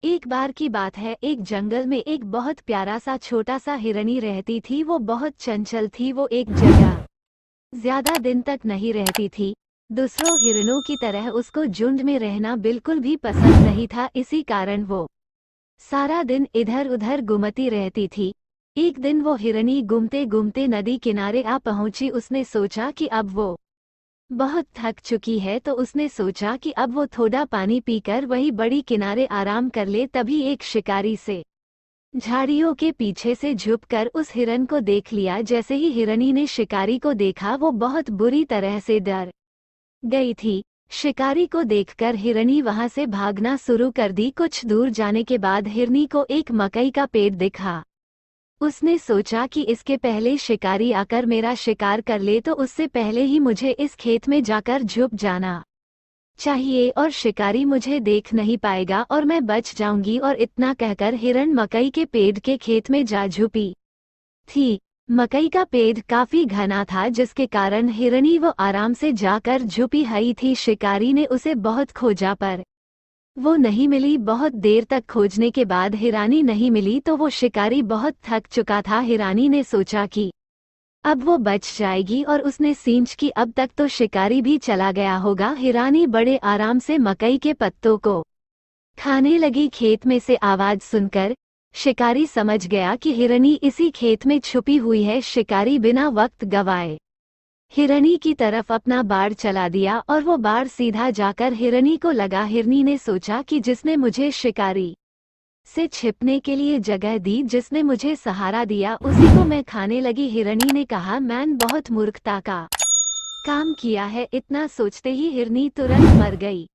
एक बार की बात है, एक जंगल में एक बहुत प्यारा सा छोटा सा हिरनी रहती थी। वो बहुत चंचल थी। वो एक जगह ज्यादा दिन तक नहीं रहती थी। दूसरों हिरणों की तरह उसको झुंड में रहना बिल्कुल भी पसंद नहीं था। इसी कारण वो सारा दिन इधर उधर घूमती रहती थी। एक दिन वो हिरनी घूमते घूमते नदी किनारे आ पहुंची। उसने सोचा कि अब वो बहुत थक चुकी है, तो उसने सोचा कि अब वो थोड़ा पानी पीकर वही बड़ी किनारे आराम कर ले। तभी एक शिकारी से झाड़ियों के पीछे से झुककर उस हिरन को देख लिया। जैसे ही हिरनी ने शिकारी को देखा, वो बहुत बुरी तरह से डर गई थी। शिकारी को देखकर हिरनी वहां से भागना शुरू कर दी। कुछ दूर जाने के बाद हिरनी को एक मकई का पेड़ दिखा। उसने सोचा कि इसके पहले शिकारी आकर मेरा शिकार कर ले, तो उससे पहले ही मुझे इस खेत में जाकर छुप जाना चाहिए और शिकारी मुझे देख नहीं पाएगा और मैं बच जाऊंगी। और इतना कहकर हिरण मकई के पेड़ के खेत में जा छुपी थी। मकई का पेड़ काफी घना था, जिसके कारण हिरनी वो आराम से जाकर छुपी हुई थी। शिकारी ने उसे बहुत खोजा पर वो नहीं मिली। बहुत देर तक खोजने के बाद हिरानी नहीं मिली, तो वो शिकारी बहुत थक चुका था। हिरानी ने सोचा कि अब वो बच जाएगी और उसने सींच की अब तक तो शिकारी भी चला गया होगा। हिरानी बड़े आराम से मकई के पत्तों को खाने लगी। खेत में से आवाज सुनकर शिकारी समझ गया कि हिरनी इसी खेत में छुपी हुई है। शिकारी बिना वक्त गवाए हिरनी की तरफ अपना बाड़ चला दिया और वो बाड़ सीधा जाकर हिरनी को लगा। हिरनी ने सोचा कि जिसने मुझे शिकारी से छिपने के लिए जगह दी, जिसने मुझे सहारा दिया, उसी को मैं खाने लगी। हिरनी ने कहा, मैंने बहुत मूर्खता का काम किया है। इतना सोचते ही हिरनी तुरंत मर गई।